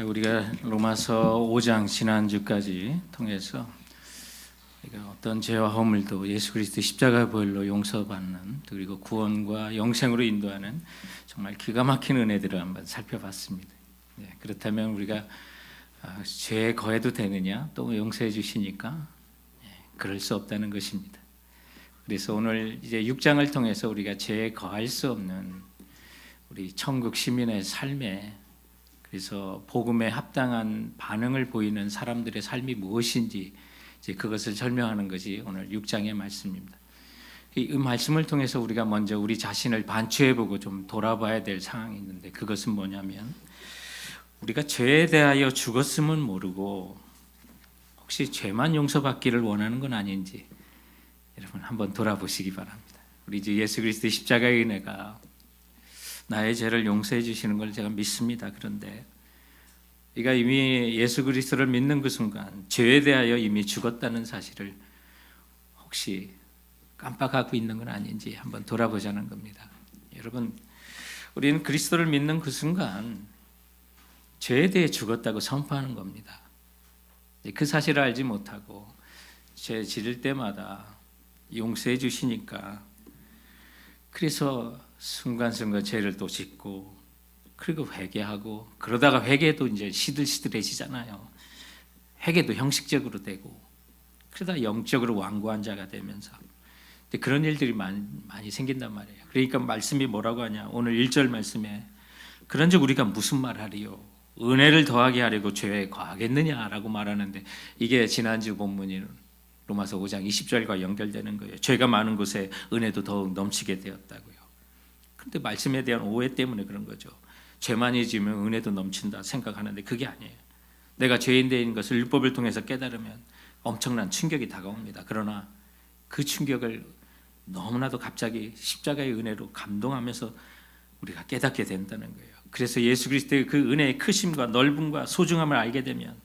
우리가 로마서 5장 지난주까지 통해서 우리가 어떤 죄와 허물도 예수 그리스도의 십자가 보혈로 용서받는, 그리고 구원과 영생으로 인도하는 정말 기가 막힌 은혜들을 한번 살펴봤습니다. 그렇다면 우리가 죄에 거해도 되느냐? 또 용서해 주시니까 그럴 수 없다는 것입니다. 그래서 오늘 이제 6장을 통해서 우리가 죄에 거할 수 없는 우리 천국 시민의 삶에, 그래서 복음에 합당한 반응을 보이는 사람들의 삶이 무엇인지 이제 그것을 설명하는 것이 오늘 6장의 말씀입니다. 이 말씀을 통해서 우리가 먼저 우리 자신을 반추해보고 좀 돌아봐야 될 상황이 있는데, 그것은 뭐냐면 우리가 죄에 대하여 죽었음은 모르고 혹시 죄만 용서받기를 원하는 건 아닌지 여러분 한번 돌아보시기 바랍니다. 우리 이제 예수 그리스도의 십자가의 은혜가 나의 죄를 용서해 주시는 걸 제가 믿습니다. 그런데 우리가 이미 예수 그리스도를 믿는 그 순간 죄에 대하여 이미 죽었다는 사실을 혹시 깜빡하고 있는 건 아닌지 한번 돌아보자는 겁니다. 여러분, 우리는 그리스도를 믿는 그 순간 죄에 대해 죽었다고 선포하는 겁니다. 그 사실을 알지 못하고 죄 지을 때마다 용서해 주시니까, 그래서 순간순간 죄를 또 짓고, 그리고 회개하고, 그러다가 회개도 이제 시들시들해지잖아요. 회개도 형식적으로 되고, 그러다 영적으로 완고한 자가 되면서 그런 일들이 많이 생긴단 말이에요. 그러니까 말씀이 뭐라고 하냐, 오늘 1절 말씀에 그런즉 우리가 무슨 말하리요? 은혜를 더하게 하려고 죄에 거하겠느냐라고 말하는데, 이게 지난주 본문인 로마서 5장 20절과 연결되는 거예요. 죄가 많은 곳에 은혜도 더욱 넘치게 되었다고요. 그런데 말씀에 대한 오해 때문에 그런 거죠. 죄만이 지으면 은혜도 넘친다 생각하는데 그게 아니에요. 내가 죄인된 것을 율법을 통해서 깨달으면 엄청난 충격이 다가옵니다. 그러나 그 충격을 너무나도 갑자기 십자가의 은혜로 감동하면서 우리가 깨닫게 된다는 거예요. 그래서 예수 그리스도의 그 은혜의 크심과 넓음과 소중함을 알게 되면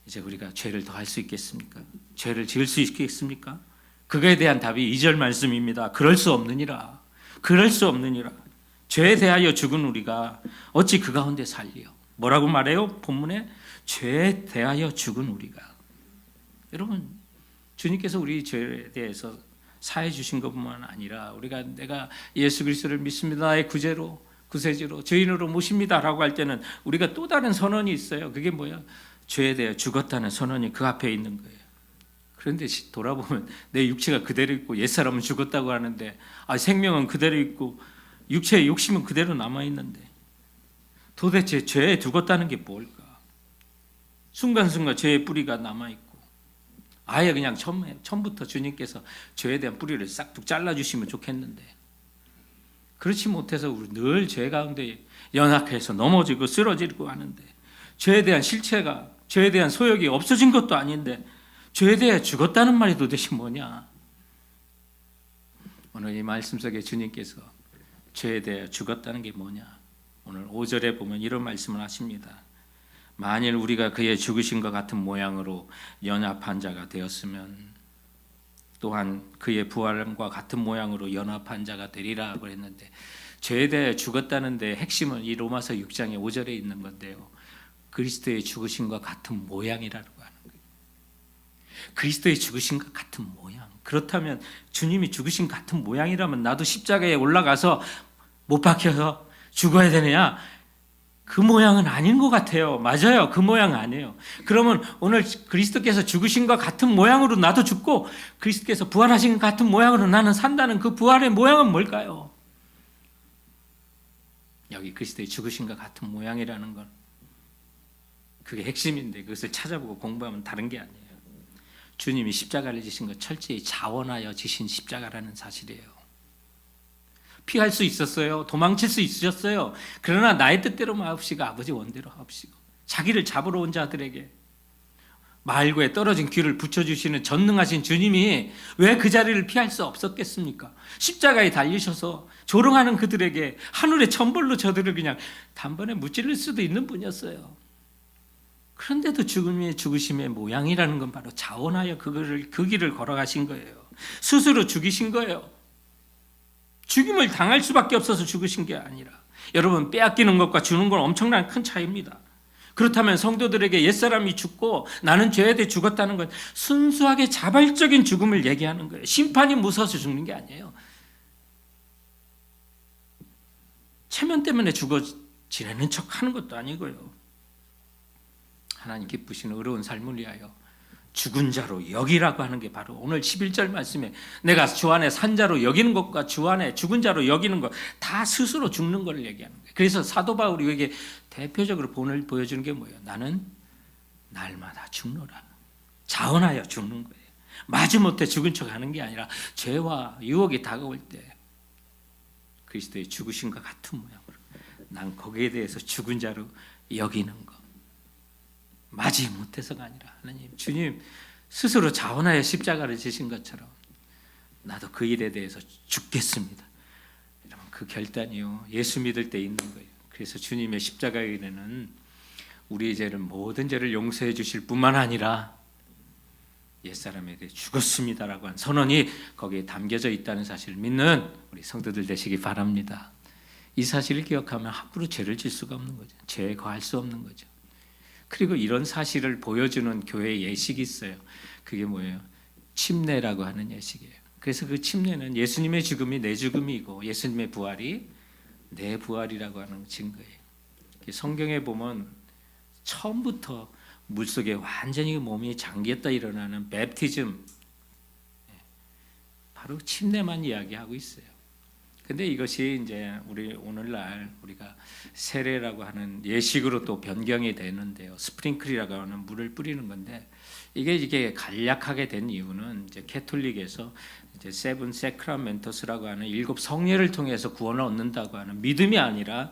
이제 우리가 죄를 더 할 수 있겠습니까? 죄를 지을 수 있겠습니까? 그거에 대한 답이 2절 말씀입니다. 그럴 수 없느니라. 그럴 수 없느니라. 죄에 대하여 죽은 우리가 어찌 그 가운데 살리요? 뭐라고 말해요? 본문에 죄에 대하여 죽은 우리가. 여러분, 주님께서 우리 죄에 대해서 사해 주신 것뿐만 아니라 내가 예수 그리스도를 믿습니다. 나의 구세주로 죄인으로 모십니다라고 할 때는 우리가 또 다른 선언이 있어요. 그게 뭐야? 죄에 대해 죽었다는 선언이 그 앞에 있는 거예요. 그런데 돌아보면 내 육체가 그대로 있고 옛사람은 죽었다고 하는데, 생명은 그대로 있고 육체의 욕심은 그대로 남아있는데 도대체 죄에 죽었다는 게 뭘까? 순간순간 죄의 뿌리가 남아있고, 아예 그냥 처음부터 주님께서 죄에 대한 뿌리를 싹둑 잘라주시면 좋겠는데, 그렇지 못해서 우리 늘 죄 가운데 연약해서 넘어지고 쓰러지고 하는데, 죄에 대한 실체가, 죄에 대한 소욕이 없어진 것도 아닌데 죄에 대해 죽었다는 말이 도대체 뭐냐? 오늘 이 말씀 속에 주님께서 죄에 대해 죽었다는 게 뭐냐? 오늘 5절에 보면 이런 말씀을 하십니다. 만일 우리가 그의 죽으신 것 같은 모양으로 연합한 자가 되었으면 또한 그의 부활과 같은 모양으로 연합한 자가 되리라고 했는데, 죄에 대해 죽었다는 데 핵심은 이 로마서 6장의 5절에 있는 건데요. 그리스도의 죽으신 것 같은 모양이라고 하는 거예요. 그리스도의 죽으신 것 같은 모양. 그렇다면 주님이 죽으신 같은 모양이라면 나도 십자가에 올라가서 못 박혀서 죽어야 되느냐? 그 모양은 아닌 것 같아요. 맞아요. 그 모양 아니에요. 그러면 오늘 그리스도께서 죽으신 것 같은 모양으로 나도 죽고 그리스도께서 부활하신 것 같은 모양으로 나는 산다는 그 부활의 모양은 뭘까요? 여기 그리스도의 죽으신 것 같은 모양이라는 건 그게 핵심인데, 그것을 찾아보고 공부하면 다른 게 아니에요. 주님이 십자가를 지신 것 철저히 자원하여 지신 십자가라는 사실이에요. 피할 수 있었어요. 도망칠 수 있으셨어요. 그러나 나의 뜻대로 마옵시고 아버지 원대로 하옵시고, 자기를 잡으러 온 자들에게 말고에 떨어진 귀를 붙여주시는 전능하신 주님이 왜 그 자리를 피할 수 없었겠습니까? 십자가에 달리셔서 조롱하는 그들에게 하늘의 천벌로 저들을 그냥 단번에 무찌를 수도 있는 분이었어요. 그런데도 죽으심의 모양이라는 건 바로 자원하여 그 길을 걸어가신 거예요. 스스로 죽이신 거예요. 죽임을 당할 수밖에 없어서 죽으신 게 아니라, 여러분, 빼앗기는 것과 주는 건 엄청난 큰 차이입니다. 그렇다면 성도들에게 옛사람이 죽고 나는 죄에 대해 죽었다는 건 순수하게 자발적인 죽음을 얘기하는 거예요. 심판이 무서워서 죽는 게 아니에요. 체면 때문에 죽어 지내는 척 하는 것도 아니고요. 하나님 기쁘시는 의로운 삶을 위하여 죽은 자로 여기라고 하는 게 바로 오늘 11절 말씀에 내가 주 안에 산 자로 여기는 것과 주 안에 죽은 자로 여기는 것 다 스스로 죽는 걸 얘기하는 거예요. 그래서 사도 바울이 우리에게 대표적으로 본을 보여주는 게 뭐예요? 나는 날마다 죽노라. 자원하여 죽는 거예요. 마지못해 죽은 척 하는 게 아니라 죄와 유혹이 다가올 때 그리스도의 죽으심과 같은 모양으로 난 거기에 대해서 죽은 자로 여기는 것. 마지 못해서가 아니라 하나님 주님 스스로 자원하여 십자가를 지신 것처럼 나도 그 일에 대해서 죽겠습니다. 여러분 그 결단이요 예수 믿을 때 있는 거예요. 그래서 주님의 십자가의 은혜는 우리의 죄를 모든 죄를 용서해 주실 뿐만 아니라 옛사람에 대해 죽었습니다라고 한 선언이 거기에 담겨져 있다는 사실을 믿는 우리 성도들 되시기 바랍니다. 이 사실을 기억하면 함부로 죄를 질 수가 없는 거죠. 죄에 거할 수 없는 거죠. 그리고 이런 사실을 보여주는 교회의 예식이 있어요. 그게 뭐예요? 침례라고 하는 예식이에요. 그래서 그 침례는 예수님의 죽음이 내 죽음이고 예수님의 부활이 내 부활이라고 하는 증거예요. 성경에 보면 처음부터 물속에 완전히 몸이 잠겼다 일어나는 베프티즘, 바로 침례만 이야기하고 있어요. 근데 이것이 이제 우리 오늘날 우리가 세례라고 하는 예식으로 또 변경이 되는데요. 스프링클이라고 하는 물을 뿌리는 건데 이게 간략하게 된 이유는 이제 캐톨릭에서 이제 세븐 세크라멘토스라고 하는 7 성례를 통해서 구원을 얻는다고 하는 믿음이 아니라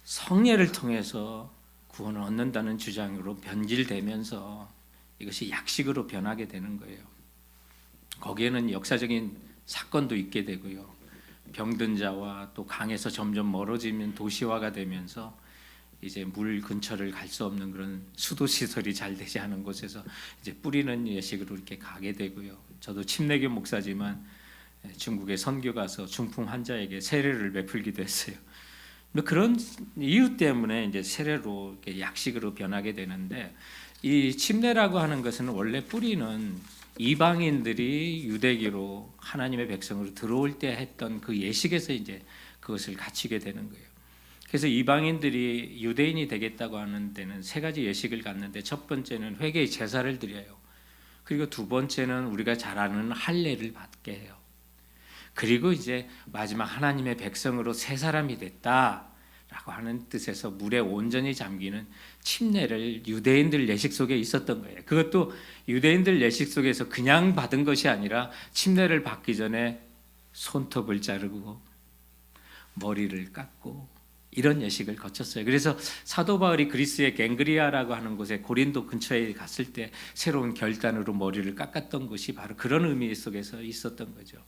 성례를 통해서 구원을 얻는다는 주장으로 변질되면서 이것이 약식으로 변하게 되는 거예요. 거기에는 역사적인 사건도 있게 되고요. 병든 자와 또 강에서 점점 멀어지면 도시화가 되면서 이제 물 근처를 갈 수 없는 그런 수도 시설이 잘 되지 않은 곳에서 이제 뿌리는 예식으로 이렇게 가게 되고요. 저도 침례교 목사지만 중국에 선교 가서 중풍 환자에게 세례를 베풀기도 했어요. 그런 이유 때문에 이제 세례로 이렇게 약식으로 변하게 되는데 이 침례라고 하는 것은 원래 뿌리는 이방인들이 유대교로 하나님의 백성으로 들어올 때 했던 그 예식에서 이제 그것을 갖추게 되는 거예요. 그래서 이방인들이 유대인이 되겠다고 하는 데는 3가지 예식을 갖는데 첫 번째는 회개의 제사를 드려요. 그리고 두 번째는 우리가 잘 아는 할례를 받게 해요. 그리고 이제 마지막 하나님의 백성으로 새 사람이 됐다라고 하는 뜻에서 물에 온전히 잠기는 침례를 유대인들 예식 속에 있었던 거예요. 그것도 유대인들 예식 속에서 그냥 받은 것이 아니라 침례를 받기 전에 손톱을 자르고 머리를 깎고 이런 예식을 거쳤어요. 그래서 사도 바울이 그리스의 갱그리아라고 하는 곳에 고린도 근처에 갔을 때 새로운 결단으로 머리를 깎았던 것이 바로 그런 의미 속에서 있었던 거죠.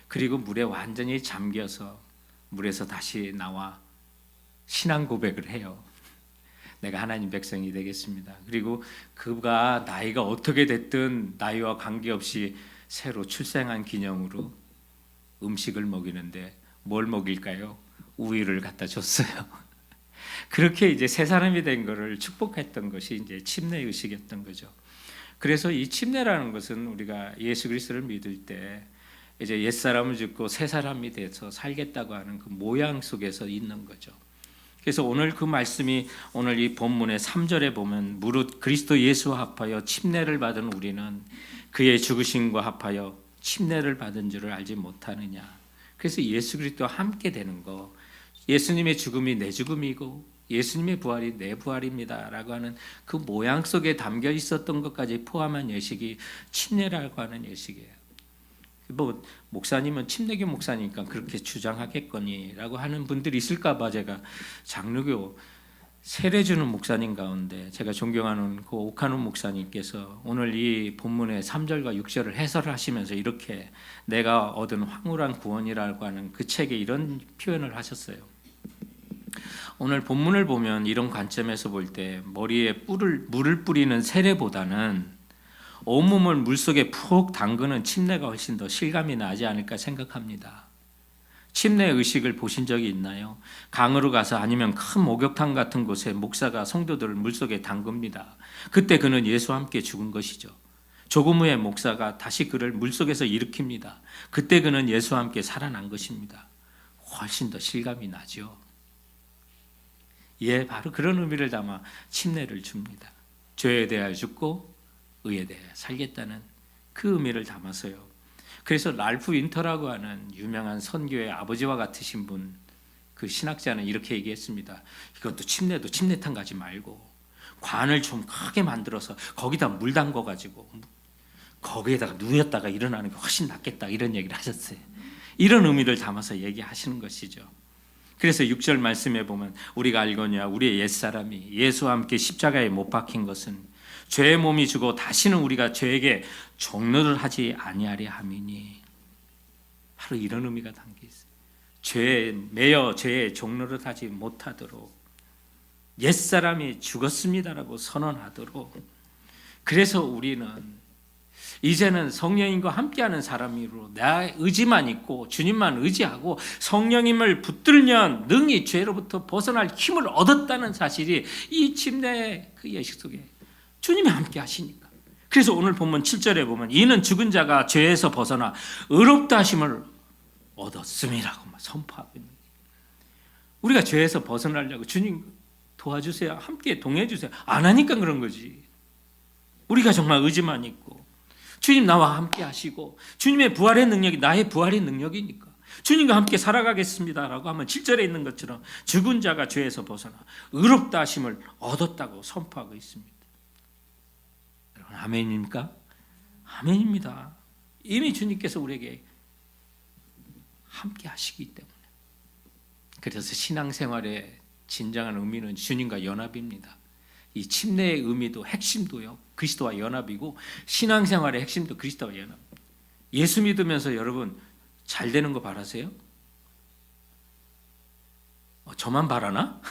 그리고 물에 완전히 잠겨서 물에서 다시 나와 신앙 고백을 해요. 내가 하나님 백성이 되겠습니다. 그리고 그가 나이가 어떻게 됐든 나이와 관계없이 새로 출생한 기념으로 음식을 먹이는데 뭘 먹일까요? 우유를 갖다 줬어요. 그렇게 이제 새 사람이 된 것을 축복했던 것이 이제 침례 의식이었던 거죠. 그래서 이 침례라는 것은 우리가 예수 그리스도를 믿을 때 이제 옛 사람을 죽고 새 사람이 돼서 살겠다고 하는 그 모양 속에서 있는 거죠. 그래서 오늘 그 말씀이 오늘 이 본문의 3절에 보면 무릇 그리스도 예수와 합하여 침례를 받은 우리는 그의 죽으심과 합하여 침례를 받은 줄을 알지 못하느냐. 그래서 예수 그리스도와 함께 되는 거, 예수님의 죽음이 내 죽음이고 예수님의 부활이 내 부활입니다라고 하는 그 모양 속에 담겨 있었던 것까지 포함한 예식이 침례라고 하는 예식이에요. 뭐 목사님은 침례교 목사니까 그렇게 주장하겠거니라고 하는 분들이 있을까봐 제가 장로교 세례 주는 목사님 가운데 제가 존경하는 그 오카노 목사님께서 오늘 이 본문의 3절과 6절을 해설을 하시면서 이렇게 내가 얻은 황홀한 구원이라고 하는 그 책에 이런 표현을 하셨어요. 오늘 본문을 보면 이런 관점에서 볼 때 머리에 물을 뿌리는 세례보다는 온몸을 물속에 푹 담그는 침례가 훨씬 더 실감이 나지 않을까 생각합니다. 침례 의식을 보신 적이 있나요? 강으로 가서 아니면 큰 목욕탕 같은 곳에 목사가 성도들을 물속에 담급니다. 그때 그는 예수와 함께 죽은 것이죠. 조금 후에 목사가 다시 그를 물속에서 일으킵니다. 그때 그는 예수와 함께 살아난 것입니다. 훨씬 더 실감이 나죠. 예, 바로 그런 의미를 담아 침례를 줍니다. 죄에 대하여 죽고 의에 대하여 살겠다는 그 의미를 담아서요. 그래서 랄프 윈터라고 하는 유명한 선교의 아버지와 같으신 분, 그 신학자는 이렇게 얘기했습니다. 이것도 침례도 침례탕 가지 말고 관을 좀 크게 만들어서 거기다 물 담궈 가지고 거기에다가 누웠다가 일어나는 게 훨씬 낫겠다, 이런 얘기를 하셨어요. 이런 의미를 담아서 얘기하시는 것이죠. 그래서 6절 말씀에 보면 우리가 알거니와 우리의 옛사람이 예수와 함께 십자가에 못 박힌 것은 죄의 몸이 주고 다시는 우리가 죄에게 종노를 하지 아니하리 함이니, 바로 이런 의미가 담겨 있어요. 죄에 매여 죄의 종노를 하지 못하도록 옛사람이 죽었습니다라고 선언하도록. 그래서 우리는 이제는 성령님과 함께하는 사람으로 내 의지만 있고 주님만 의지하고 성령님을 붙들면 능히 죄로부터 벗어날 힘을 얻었다는 사실이 이 침례의 그 예식 속에 주님이 함께 하시니까. 그래서 오늘 본문 7절에 보면 이는 죽은 자가 죄에서 벗어나 의롭다 하심을 얻었음이라고 선포하고 있는 거예요. 우리가 죄에서 벗어나려고 주님 도와주세요, 함께 동행해 주세요, 안 하니까 그런 거지. 우리가 정말 의지만 있고 주님 나와 함께 하시고 주님의 부활의 능력이 나의 부활의 능력이니까 주님과 함께 살아가겠습니다라고 하면 7절에 있는 것처럼 죽은 자가 죄에서 벗어나 의롭다 하심을 얻었다고 선포하고 있습니다. 여러분, 아멘입니까? 아멘입니다. 이미 주님께서 우리에게 함께 하시기 때문에. 그래서 신앙생활의 진정한 의미는 주님과 연합입니다. 이 침례의 의미도 핵심도요, 그리스도와 연합이고 신앙생활의 핵심도 그리스도와 연합. 예수 믿으면서 여러분 잘 되는 거 바라세요? 저만 바라나?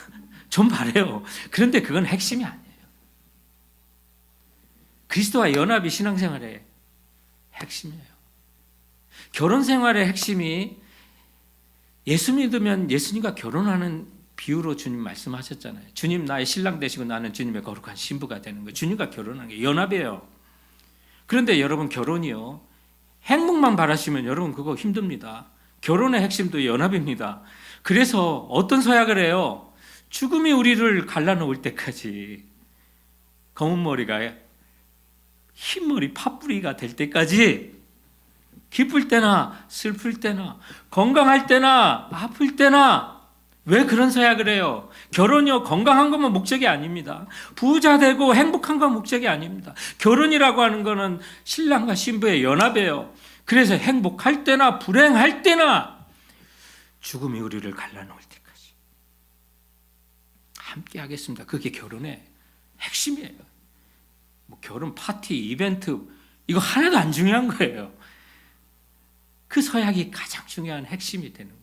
전 바래요. 그런데 그건 핵심이 아니에요. 그리스도와 연합이 신앙생활의 핵심이에요. 결혼생활의 핵심이 예수 믿으면 예수님과 결혼하는 비유로 주님 말씀하셨잖아요. 주님 나의 신랑 되시고 나는 주님의 거룩한 신부가 되는 거예요. 주님과 결혼하는 게 연합이에요. 그런데 여러분 결혼이요, 행복만 바라시면 여러분 그거 힘듭니다. 결혼의 핵심도 연합입니다. 그래서 어떤 서약을 해요? 죽음이 우리를 갈라놓을 때까지, 검은 머리가 흰머리 팥뿌리가 될 때까지, 기쁠 때나 슬플 때나 건강할 때나 아플 때나. 왜 그런 서약을 해요? 결혼이요, 건강한 것만 목적이 아닙니다. 부자 되고 행복한 건 목적이 아닙니다. 결혼이라고 하는 것은 신랑과 신부의 연합이에요. 그래서 행복할 때나 불행할 때나 죽음이 우리를 갈라놓을 때까지 함께 하겠습니다. 그게 결혼의 핵심이에요. 뭐 결혼 파티, 이벤트 이거 하나도 안 중요한 거예요. 그 서약이 가장 중요한 핵심이 되는 거예요.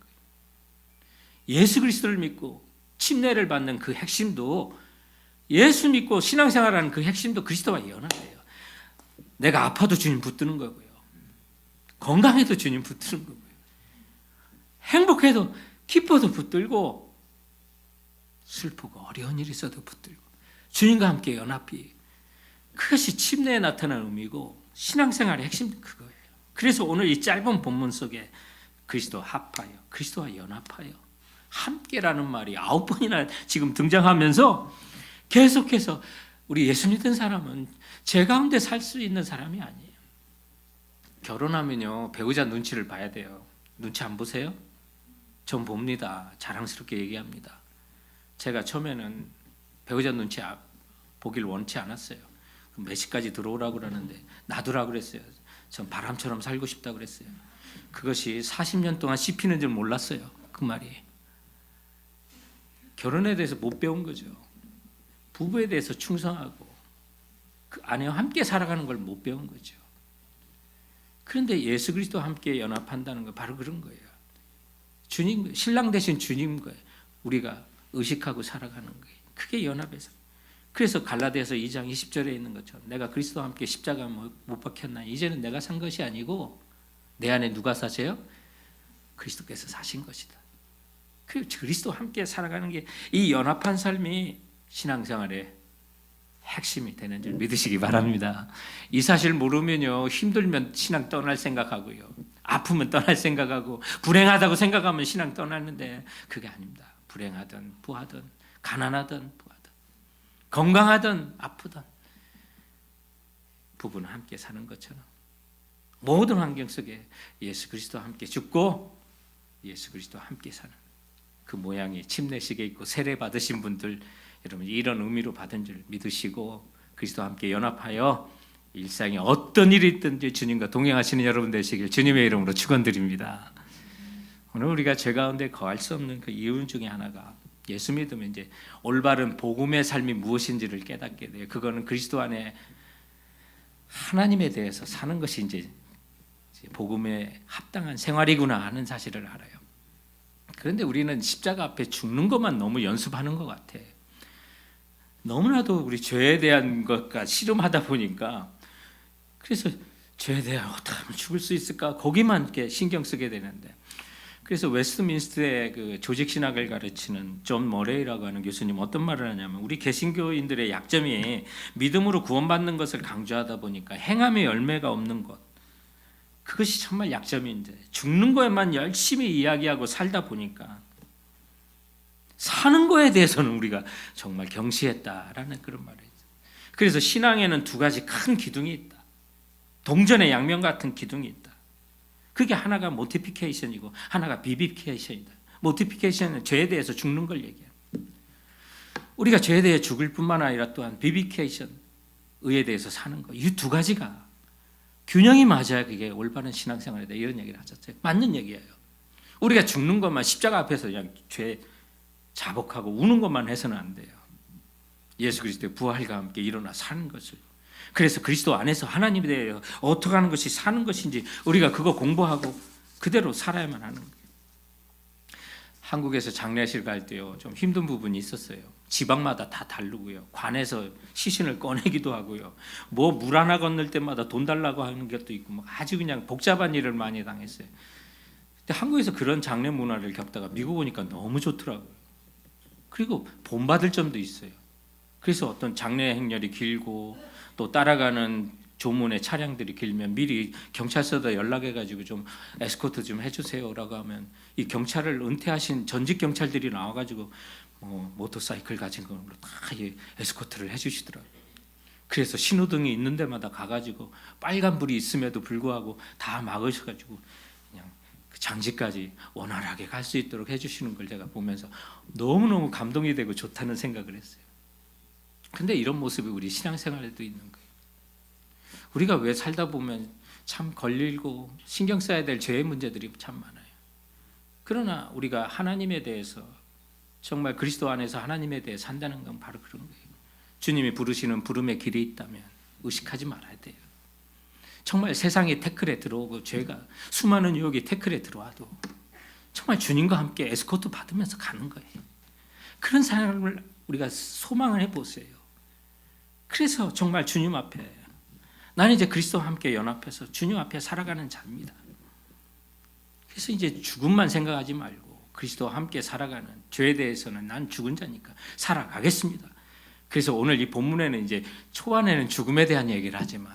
예수 그리스도를 믿고 침례를 받는 그 핵심도, 예수 믿고 신앙생활하는 그 핵심도 그리스도와 연합이에요. 내가 아파도 주님 붙드는 거고요, 건강해도 주님 붙드는 거고요, 행복해도 기뻐도 붙들고 슬프고 어려운 일이 있어도 붙들고 주님과 함께 연합이, 그것이 침례에 나타나는 의미고 신앙생활의 핵심도 그거예요. 그래서 오늘 이 짧은 본문 속에 그리스도 합하여, 그리스도와 연합하여, 함께라는 말이 9번이나 지금 등장하면서 계속해서 우리 예수 믿는 사람은 제 가운데 살 수 있는 사람이 아니에요. 결혼하면요, 배우자 눈치를 봐야 돼요. 눈치 안 보세요? 전 봅니다. 자랑스럽게 얘기합니다. 제가 처음에는 배우자 눈치 보길 원치 않았어요. 몇 시까지 들어오라고 그러는데 놔두라고 그랬어요. 전 바람처럼 살고 싶다고 그랬어요. 그것이 40년 동안 씹히는 줄 몰랐어요. 그 말이. 결혼에 대해서 못 배운 거죠. 부부에 대해서 충성하고 그 아내와 함께 살아가는 걸 못 배운 거죠. 그런데 예수 그리스도와 함께 연합한다는 건 바로 그런 거예요. 주님, 신랑 대신 주님과 우리가 의식하고 살아가는 거예요. 그게 연합에서. 그래서 갈라디아서 2장 20절에 있는 것처럼 내가 그리스도와 함께 십자가 못 박혔나, 이제는 내가 산 것이 아니고 내 안에 누가 사세요? 그리스도께서 사신 것이다. 그 그리스도와 함께 살아가는 게 이 연합한 삶이 신앙생활의 핵심이 되는 줄 믿으시기 바랍니다. 이 사실 모르면요, 힘들면 신앙 떠날 생각하고요, 아프면 떠날 생각하고, 불행하다고 생각하면 신앙 떠나는데 그게 아닙니다. 불행하든 부하든 가난하든 부하든 건강하든 아프든 부부는 함께 사는 것처럼 모든 환경 속에 예수 그리스도와 함께 죽고 예수 그리스도와 함께 사는 그 모양이 침례식에 있고 세례 받으신 분들, 여러분 이런 의미로 받은 줄 믿으시고 그리스도와 함께 연합하여 일상에 어떤 일이 있든지 주님과 동행하시는 여러분 되시길 주님의 이름으로 축원드립니다. 오늘 우리가 죄 가운데 거할 수 없는 그 이유 중에 하나가, 예수 믿으면 이제 올바른 복음의 삶이 무엇인지를 깨닫게 돼요. 그거는 그리스도 안에 하나님에 대해서 사는 것이 이제 복음에 합당한 생활이구나 하는 사실을 알아요. 그런데 우리는 십자가 앞에 죽는 것만 너무 연습하는 것 같아. 너무나도 우리 죄에 대한 것과 씨름하다 보니까, 그래서 죄에 대한 어떻게 하면 죽을 수 있을까 거기만 이렇게 신경 쓰게 되는데, 그래서 웨스트민스터의 그 조직신학을 가르치는 존 머레이라고 하는 교수님 어떤 말을 하냐면, 우리 개신교인들의 약점이 믿음으로 구원받는 것을 강조하다 보니까 행함의 열매가 없는 것, 그것이 정말 약점인데, 죽는 거에만 열심히 이야기하고 살다 보니까 사는 거에 대해서는 우리가 정말 경시했다라는 그런 말이죠. 그래서 신앙에는 두 가지 큰 기둥이 있다. 동전의 양면 같은 기둥이 있다. 그게 하나가 모티피케이션이고 하나가 비비피케이션이다. 모티피케이션은 죄에 대해서 죽는 걸 얘기해요. 우리가 죄에 대해 죽을 뿐만 아니라 또한 비비피케이션, 의에 대해서 사는 거, 이 두 가지가 균형이 맞아야 그게 올바른 신앙생활이다, 이런 얘기를 하셨어요. 맞는 얘기예요. 우리가 죽는 것만 십자가 앞에서 그냥 죄 자복하고 우는 것만 해서는 안 돼요. 예수 그리스도의 부활과 함께 일어나 사는 것을, 그래서 그리스도 안에서 하나님에 대해 어떻게 하는 것이 사는 것인지 우리가 그거 공부하고 그대로 살아야만 하는 거예요. 한국에서 장례식 갈 때요, 좀 힘든 부분이 있었어요. 지방마다 다 다르고요, 관에서 시신을 꺼내기도 하고요, 뭐 물 하나 건널 때마다 돈 달라고 하는 것도 있고, 뭐 아주 그냥 복잡한 일을 많이 당했어요. 근데 한국에서 그런 장례 문화를 겪다가 미국 오니까 너무 좋더라고요. 그리고 본받을 점도 있어요. 그래서 어떤 장례 행렬이 길고 또 따라가는 조문의 차량들이 길면 미리 경찰서에 연락해가지고 좀 에스코트 좀 해주세요라고 하면, 이 경찰을 은퇴하신 전직 경찰들이 나와가지고 모터사이클 가진 걸로 다 에스코트를 해주시더라고요. 그래서 신호등이 있는 데마다 가가지고 빨간불이 있음에도 불구하고 다 막으셔가지고 그냥 그 장지까지 원활하게 갈 수 있도록 해주시는 걸 제가 보면서 너무너무 감동이 되고 좋다는 생각을 했어요. 근데 이런 모습이 우리 신앙생활에도 있는 거예요. 우리가 왜 살다 보면 참 걸리고 신경 써야 될 죄의 문제들이 참 많아요. 그러나 우리가 하나님에 대해서 정말 그리스도 안에서 하나님에 대해 산다는 건 바로 그런 거예요. 주님이 부르시는 부름의 길이 있다면 의식하지 말아야 돼요. 정말 세상이 태클에 들어오고 죄가 수많은 유혹이 태클에 들어와도 정말 주님과 함께 에스코트 받으면서 가는 거예요. 그런 삶을 우리가 소망을 해보세요. 그래서 정말 주님 앞에, 나는 이제 그리스도와 함께 연합해서 주님 앞에 살아가는 자입니다. 그래서 이제 죽음만 생각하지 말고 그리스도와 함께 살아가는, 죄에 대해서는 난 죽은 자니까 살아가겠습니다. 그래서 오늘 이 본문에는 이제 초반에는 죽음에 대한 얘기를 하지만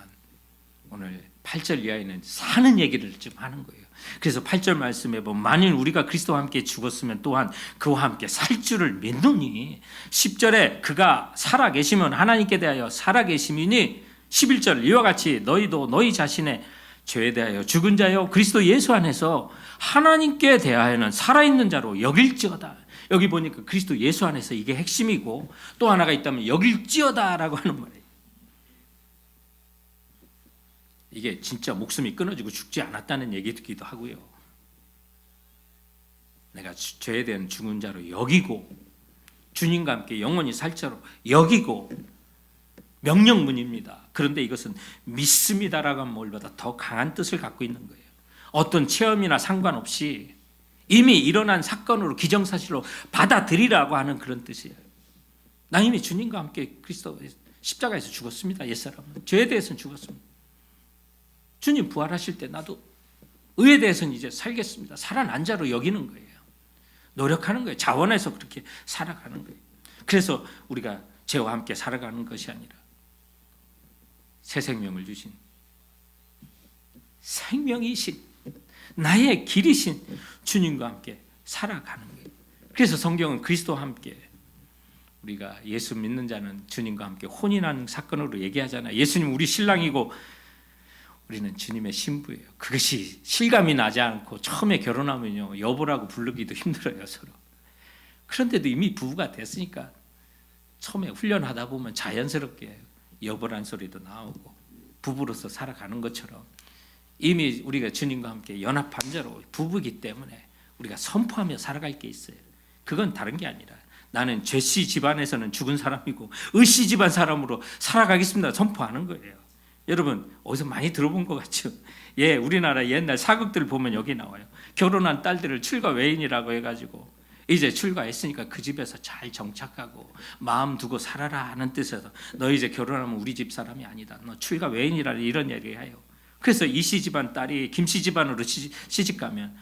오늘 8절 이하에는 사는 얘기를 좀 하는 거예요. 그래서 8절 말씀에 보면, 만일 우리가 그리스도와 함께 죽었으면 또한 그와 함께 살 줄을 믿노니, 10절에 그가 살아계시면 하나님께 대하여 살아계심이니, 11절 이와 같이 너희도 너희 자신의 죄에 대하여 죽은 자요 그리스도 예수 안에서 하나님께 대하여는 살아있는 자로 여길지어다. 여기 보니까 그리스도 예수 안에서 이게 핵심이고, 또 하나가 있다면 여길지어다라고 하는 말이에요. 이게 진짜 목숨이 끊어지고 죽지 않았다는 얘기기도 하고요, 내가 죄에 대한 죽은 자로 여기고 주님과 함께 영원히 살 자로 여기고, 명령문입니다. 그런데 이것은 믿습니다라고 하는 말보다 더 강한 뜻을 갖고 있는 거예요. 어떤 체험이나 상관없이 이미 일어난 사건으로 기정사실로 받아들이라고 하는 그런 뜻이에요. 나 이미 주님과 함께 그리스도 십자가에서 죽었습니다. 옛사람은 죄에 대해서는 죽었습니다. 주님 부활하실 때 나도 의에 대해서는 이제 살겠습니다. 살아난 자로 여기는 거예요. 노력하는 거예요. 자원해서 그렇게 살아가는 거예요. 그래서 우리가 죄와 함께 살아가는 것이 아니라 새 생명을 주신 생명이신 나의 길이신 주님과 함께 살아가는 거예요. 그래서 성경은 그리스도와 함께 우리가 예수 믿는 자는 주님과 함께 혼인하는 사건으로 얘기하잖아요. 예수님 우리 신랑이고 우리는 주님의 신부예요. 그것이 실감이 나지 않고 처음에 결혼하면요 여보라고 부르기도 힘들어요 서로. 그런데도 이미 부부가 됐으니까 처음에 훈련하다 보면 자연스럽게 여보란 소리도 나오고 부부로서 살아가는 것처럼 이미 우리가 주님과 함께 연합한 자로 부부이기 때문에 우리가 선포하며 살아갈 게 있어요. 그건 다른 게 아니라 나는 죄씨 집안에서는 죽은 사람이고 의씨 집안 사람으로 살아가겠습니다 선포하는 거예요. 여러분 어디서 많이 들어본 것 같죠? 예, 우리나라 옛날 사극들 보면 여기 나와요. 결혼한 딸들을 출가 외인이라고 해가지고 이제 출가했으니까 그 집에서 잘 정착하고 마음 두고 살아라 하는 뜻에서 너 이제 결혼하면 우리 집 사람이 아니다. 너 출가 외인이라 이런 얘기해요. 그래서 이씨 집안 딸이 김씨 집안으로 시집 가면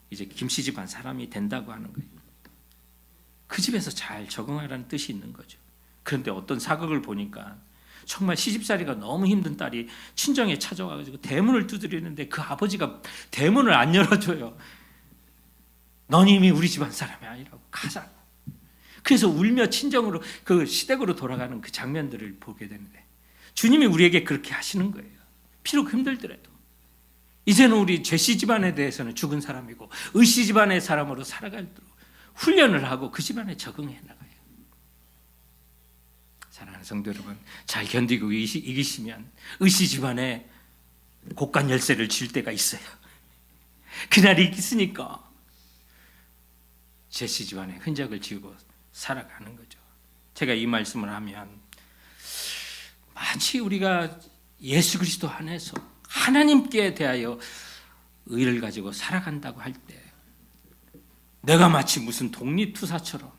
이제 김씨 집안 사람이 된다고 하는 거예요. 그 집에서 잘 적응하라는 뜻이 있는 거죠. 그런데 어떤 사극을 보니까 정말 시집살이가 너무 힘든 딸이 친정에 찾아와가지고 대문을 두드리는데 그 아버지가 대문을 안 열어줘요. 넌 이미 우리 집안 사람이 아니라고 가자고. 그래서 울며 친정으로 그 시댁으로 돌아가는 그 장면들을 보게 되는데 주님이 우리에게 그렇게 하시는 거예요. 비록 힘들더라도 이제는 우리 죄씨 집안에 대해서는 죽은 사람이고 의씨 집안의 사람으로 살아가도록 훈련을 하고 그 집안에 적응해 나가요. 사랑하는 성도 여러분, 잘 견디고 이기시면 의씨 집안에 곡간 열쇠를 줄 때가 있어요. 그날이 있으니까 죄씨 집안에 흔적을 지우고 살아가는 거죠. 제가 이 말씀을 하면 마치 우리가 예수 그리스도 안에서 하나님께 대하여 의를 가지고 살아간다고 할 때 내가 마치 무슨 독립투사처럼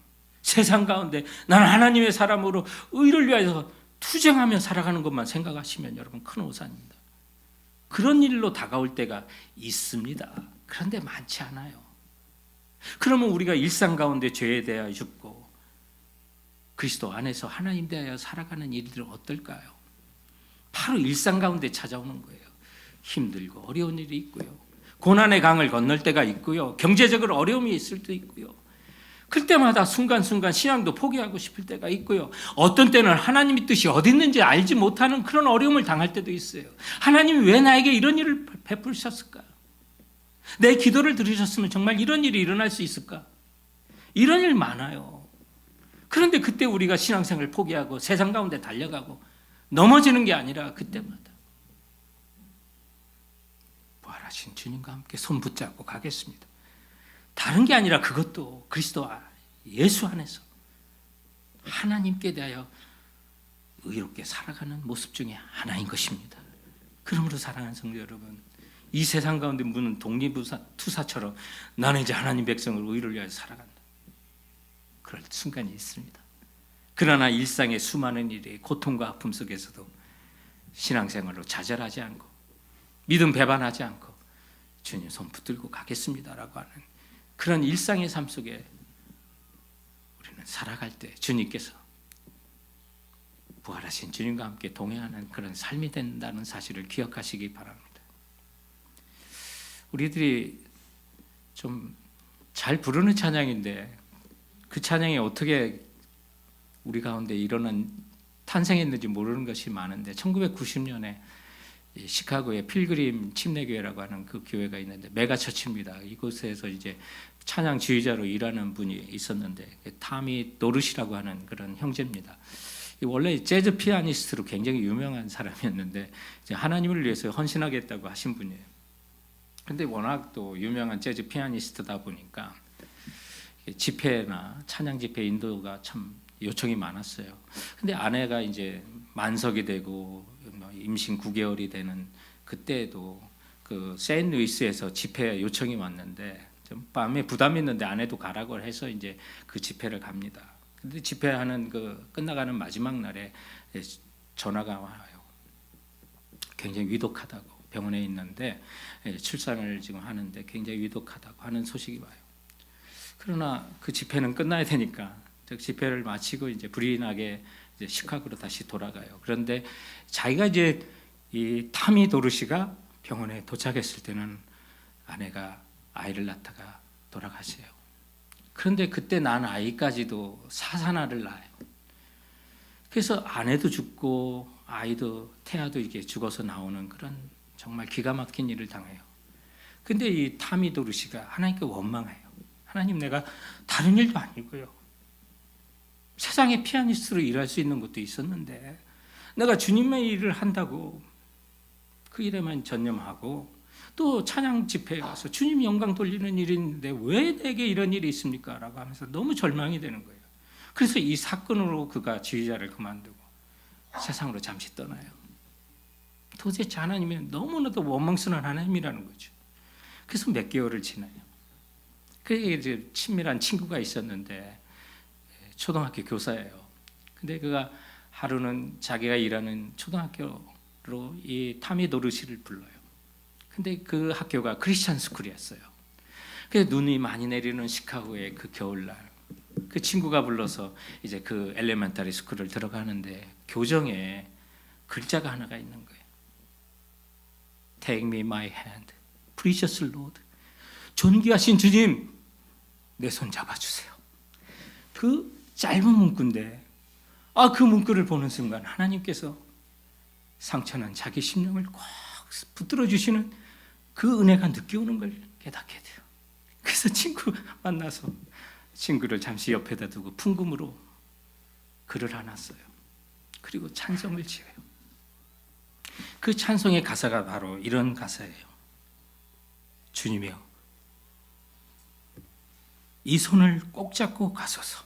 세상 가운데 나는 하나님의 사람으로 의를 위하여 투쟁하며 살아가는 것만 생각하시면 여러분 큰 오산입니다. 그런 일로 다가올 때가 있습니다. 그런데 많지 않아요. 그러면 우리가 일상 가운데 죄에 대하여 죽고 그리스도 안에서 하나님 대하여 살아가는 일들은 어떨까요? 바로 일상 가운데 찾아오는 거예요. 힘들고 어려운 일이 있고요. 고난의 강을 건널 때가 있고요. 경제적으로 어려움이 있을 때 있고요. 그때마다 순간순간 신앙도 포기하고 싶을 때가 있고요. 어떤 때는 하나님의 뜻이 어디 있는지 알지 못하는 그런 어려움을 당할 때도 있어요. 하나님이 왜 나에게 이런 일을 베푸셨을까? 내 기도를 들으셨으면 정말 이런 일이 일어날 수 있을까? 이런 일 많아요. 그런데 그때 우리가 신앙생활을 포기하고 세상 가운데 달려가고 넘어지는 게 아니라 그때마다 부활하신 주님과 함께 손 붙잡고 가겠습니다. 다른 게 아니라 그것도 그리스도 예수 안에서 하나님께 대하여 의롭게 살아가는 모습 중에 하나인 것입니다. 그러므로 사랑하는 성도 여러분, 이 세상 가운데 무는 독립투사처럼 나는 이제 하나님 백성을 의를 위하여 살아간다. 그럴 순간이 있습니다. 그러나 일상의 수많은 일의 고통과 아픔 속에서도 신앙생활로 좌절하지 않고 믿음 배반하지 않고 주님 손 붙들고 가겠습니다라고 하는 그런 일상의 삶 속에 우리는 살아갈 때 주님께서 부활하신 주님과 함께 동행하는 그런 삶이 된다는 사실을 기억하시기 바랍니다. 우리들이 좀 잘 부르는 찬양인데 그 찬양이 어떻게 우리 가운데 일어난 탄생했는지 모르는 것이 많은데 1990년에 시카고의 필그림 침례교회라고 하는 그 교회가 있는데 메가처치입니다. 이곳에서 이제 찬양 지휘자로 일하는 분이 있었는데 타미 노르시라고 하는 그런 형제입니다. 원래 재즈 피아니스트로 굉장히 유명한 사람이었는데 이제 하나님을 위해서 헌신하겠다고 하신 분이에요. 근데 워낙 또 유명한 재즈 피아니스트다 보니까 집회나 찬양 집회 인도가 참 요청이 많았어요. 근데 아내가 이제 만석이 되고 임신 9개월이 되는 그때에도 그 세인루이스에서 집회 요청이 왔는데 좀 마음에 부담이 있는데 아내도 가라고 해서 이제 그 집회를 갑니다. 근데 집회하는 그 끝나가는 마지막 날에 전화가 와요. 굉장히 위독하다고. 병원에 있는데 출산을 지금 하는데 굉장히 위독하다고 하는 소식이 와요. 그러나 그 집회는 끝나야 되니까 즉 집회를 마치고 이제 불이 나게 이제 시카고로 다시 돌아가요. 그런데 자기가 이제 이 타미 도르시가 병원에 도착했을 때는 아내가 아이를 낳다가 돌아가세요. 그런데 그때 난 아이까지도 사산아를 낳아요. 그래서 아내도 죽고 아이도 태아도 이게 죽어서 나오는 그런 정말 기가 막힌 일을 당해요. 근데 이 타미 도르시가 하나님께 원망해요. 하나님, 내가 다른 일도 아니고요, 세상에 피아니스트로 일할 수 있는 것도 있었는데 내가 주님의 일을 한다고 그 일에만 전념하고 또 찬양 집회에 가서 주님 영광 돌리는 일이 있는데 왜 내게 이런 일이 있습니까? 라고 하면서 너무 절망이 되는 거예요. 그래서 이 사건으로 그가 지휘자를 그만두고 세상으로 잠시 떠나요. 도대체 하나님은 너무나도 원망스러운 하나님이라는 거죠. 그래서 몇 개월을 지나요. 그게 이제 친밀한 친구가 있었는데 초등학교 교사예요. 근데 그가 하루는 자기가 일하는 초등학교로 이 타미 도르시를 불러요. 근데 그 학교가 크리스찬 스쿨이었어요. 그래서 눈이 많이 내리는 시카고의 그 겨울날 그 친구가 불러서 이제 그 엘레멘터리 스쿨을 들어가는데 교정에 글자가 하나가 있는 거예요. Take me my hand, precious Lord. 존귀하신 주님, 내 손 잡아주세요. 그 짧은 문구인데 그 문구를 보는 순간 하나님께서 상처난 자기 심령을 꽉 붙들어 주시는 그 은혜가 느껴오는 걸 깨닫게 돼요. 그래서 친구 만나서 친구를 잠시 옆에다 두고 풍금으로 글을 하나 써요. 그리고 찬송을 지어요. 그 찬송의 가사가 바로 이런 가사예요. 주님이여, 이 손을 꼭 잡고 가소서.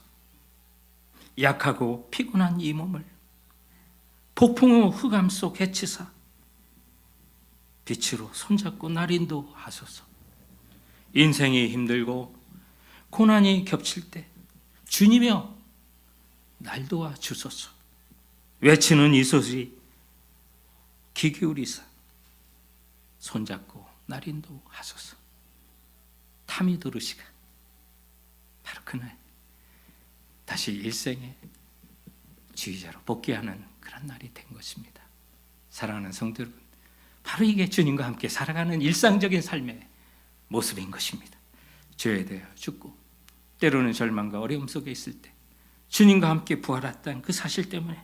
약하고 피곤한 이 몸을 폭풍우 흑암 속 해치사 빛으로 손잡고 날 인도하소서. 인생이 힘들고 고난이 겹칠 때 주님이여 날 도와주소서. 외치는 이 소리 귀 기울이사 손잡고 날 인도하소서. 타미 도르시가 바로 그날 다시 일생의 지휘자로 복귀하는 그런 날이 된 것입니다. 사랑하는 성도 여러분, 바로 이게 주님과 함께 살아가는 일상적인 삶의 모습인 것입니다. 죄에 대하여 죽고 때로는 절망과 어려움 속에 있을 때 주님과 함께 부활했다는 그 사실 때문에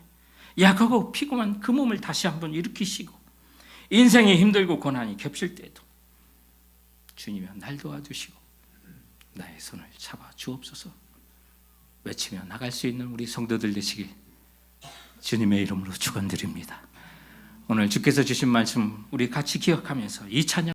약하고 피곤한 그 몸을 다시 한번 일으키시고 인생이 힘들고 고난이 겹칠 때도 주님이 날 도와주시고 나의 손을 잡아 주옵소서 외치며 나갈 수 있는 우리 성도들 되시길 주님의 이름으로 축원드립니다. 오늘 주께서 주신 말씀 우리 같이 기억하면서 이 찬양